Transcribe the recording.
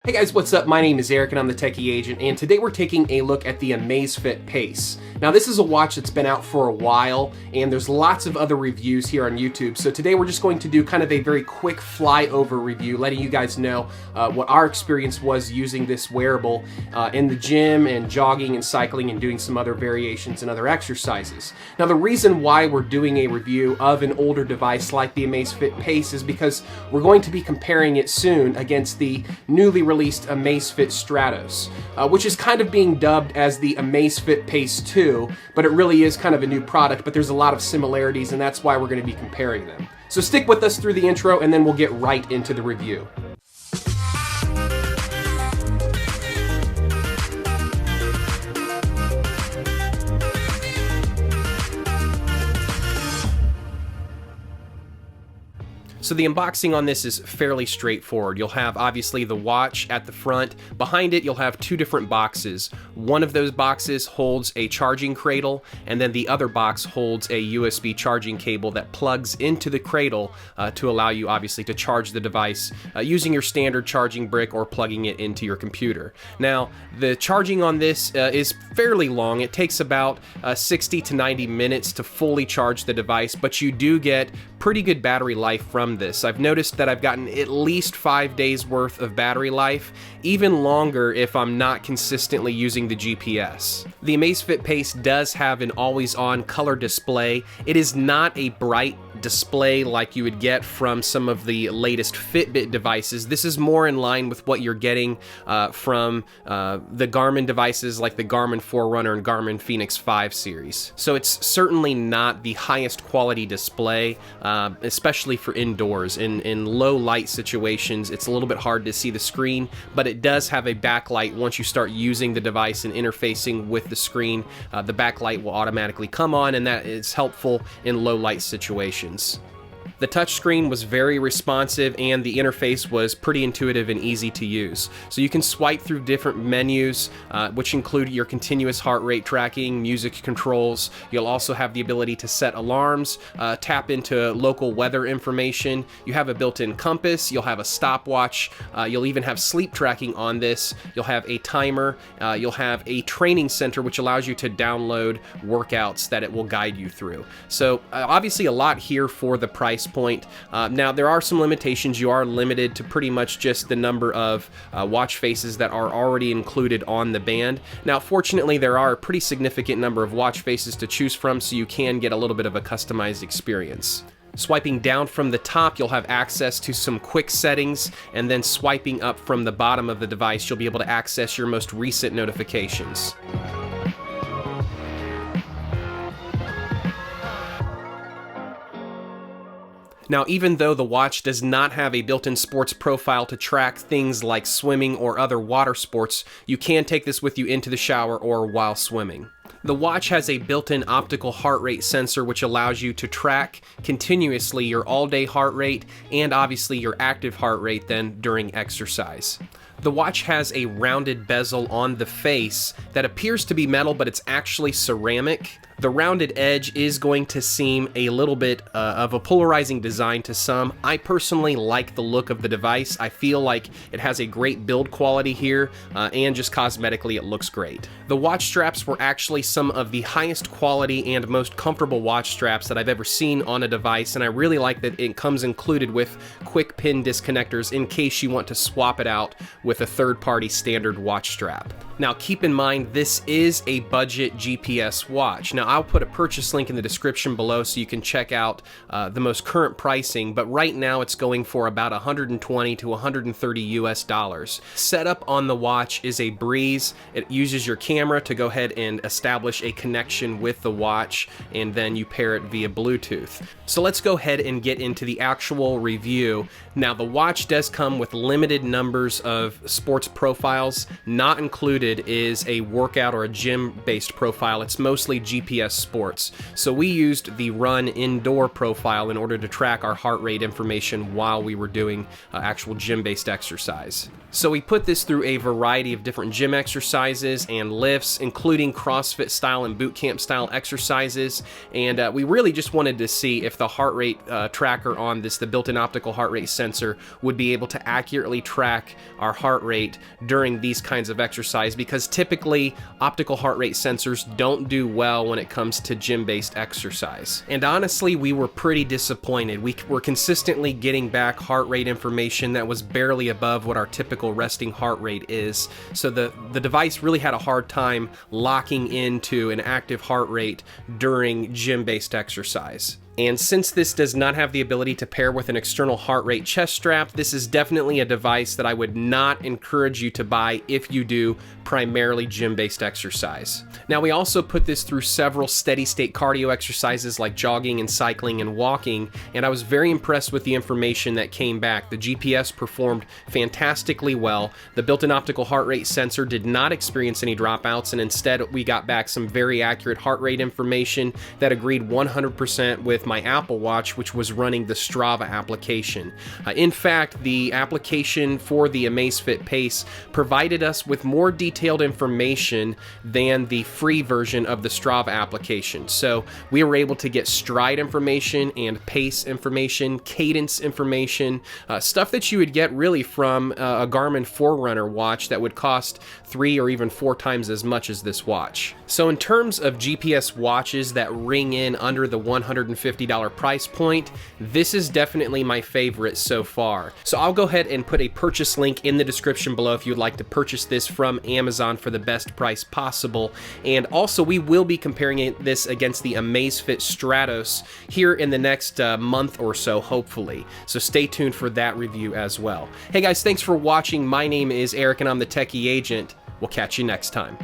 Hey guys, what's up? My name is Eric and I'm the Techy Agent, and today we're taking a look at the Amazfit Pace. Now this is a watch that's been out for a while, and there's lots of other reviews here on YouTube, so today we're just going to do kind of a very quick flyover review, letting you guys know what our experience was using this wearable in the gym and jogging and cycling and doing some other variations and other exercises. Now the reason why we're doing a review of an older device like the Amazfit Pace is because we're going to be comparing it soon against the newly released Amazfit Stratos, which is kind of being dubbed as the Amazfit Pace 2, but it really is kind of a new product, but there's a lot of similarities, and that's why we're going to be comparing them. So stick with us through the intro, and then we'll get right into the review. So the unboxing on this is fairly straightforward. You'll have obviously the watch at the front. Behind it, you'll have two different boxes. One of those boxes holds a charging cradle, and then the other box holds a USB charging cable that plugs into the cradle to allow you obviously to charge the device using your standard charging brick or plugging it into your computer. Now, the charging on this is fairly long. It takes about 60 to 90 minutes to fully charge the device, but you do get pretty good battery life from this. I've noticed that I've gotten at least 5 days worth of battery life, even longer if I'm not consistently using the GPS. The Amazfit Pace does have an always-on color display. It is not a bright display like you would get from some of the latest Fitbit devices. This is more in line with what you're getting from the Garmin devices like the Garmin Forerunner and Garmin Fenix 5 series. So it's certainly not the highest quality display, especially for indoors. In low light situations, it's a little bit hard to see the screen, but it does have a backlight. Once you start using the device and interfacing with the screen, the backlight will automatically come on, and that is helpful in low light situations. The touchscreen was very responsive and the interface was pretty intuitive and easy to use. So you can swipe through different menus, which include your continuous heart rate tracking, music controls. You'll also have the ability to set alarms, tap into local weather information. You have a built-in compass, you'll have a stopwatch, you'll even have sleep tracking on this. You'll have a timer, you'll have a training center which allows you to download workouts that it will guide you through. So obviously a lot here for the price point. Now there are some limitations. You are limited to pretty much just the number of watch faces that are already included on the band. Now fortunately there are a pretty significant number of watch faces to choose from, so you can get a little bit of a customized experience. Swiping down from the top, you'll have access to some quick settings, and then swiping up from the bottom of the device, you'll be able to access your most recent notifications. Now, even though the watch does not have a built-in sports profile to track things like swimming or other water sports, you can take this with you into the shower or while swimming. The watch has a built-in optical heart rate sensor which allows you to track continuously your all-day heart rate and obviously your active heart rate then during exercise. The watch has a rounded bezel on the face that appears to be metal, but it's actually ceramic. The rounded edge is going to seem a little bit of a polarizing design to some. I personally like the look of the device. I feel like it has a great build quality here, and just cosmetically it looks great. The watch straps were actually some of the highest quality and most comfortable watch straps that I've ever seen on a device, and I really like that it comes included with quick pin disconnectors in case you want to swap it out with a third-party standard watch strap. Now keep in mind, this is a budget GPS watch. Now I'll put a purchase link in the description below so you can check out the most current pricing, but right now it's going for about $120 to $130 US. Setup on the watch is a breeze. It uses your camera to go ahead and establish a connection with the watch, and then you pair it via Bluetooth. So let's go ahead and get into the actual review. Now the watch does come with limited numbers of sports profiles. Not included is a workout or a gym-based profile. It's mostly GPS GPS Sports. So we used the Run Indoor profile in order to track our heart rate information while we were doing actual gym-based exercise. So we put this through a variety of different gym exercises and lifts, including CrossFit style and boot camp style exercises, and we really just wanted to see if the heart rate tracker on this, the built-in optical heart rate sensor, would be able to accurately track our heart rate during these kinds of exercise, because typically optical heart rate sensors don't do well when it comes to gym-based exercise. And honestly, we were pretty disappointed. We were consistently getting back heart rate information that was barely above what our typical resting heart rate is. So the device really had a hard time locking into an active heart rate during gym-based exercise. And since this does not have the ability to pair with an external heart rate chest strap, this is definitely a device that I would not encourage you to buy if you do primarily gym-based exercise. Now, we also put this through several steady-state cardio exercises like jogging and cycling and walking, and I was very impressed with the information that came back. The GPS performed fantastically well. The built-in optical heart rate sensor did not experience any dropouts, and instead we got back some very accurate heart rate information that agreed 100% with my Apple Watch, which was running the Strava application. In fact, the application for the Amazfit Pace provided us with more detailed information than the free version of the Strava application. So we were able to get stride information and pace information, cadence information, stuff that you would get really from a Garmin Forerunner watch that would cost 3 or even 4 times as much as this watch. So in terms of GPS watches that ring in under the $150 price point, this is definitely my favorite so far. So I'll go ahead and put a purchase link in the description below if you'd like to purchase this from Amazon for the best price possible. And also, we will be comparing this against the Amazfit Stratos here in the next month or so, hopefully. So stay tuned for that review as well. Hey guys, thanks for watching. My name is Eric and I'm the Techy Agent. We'll catch you next time.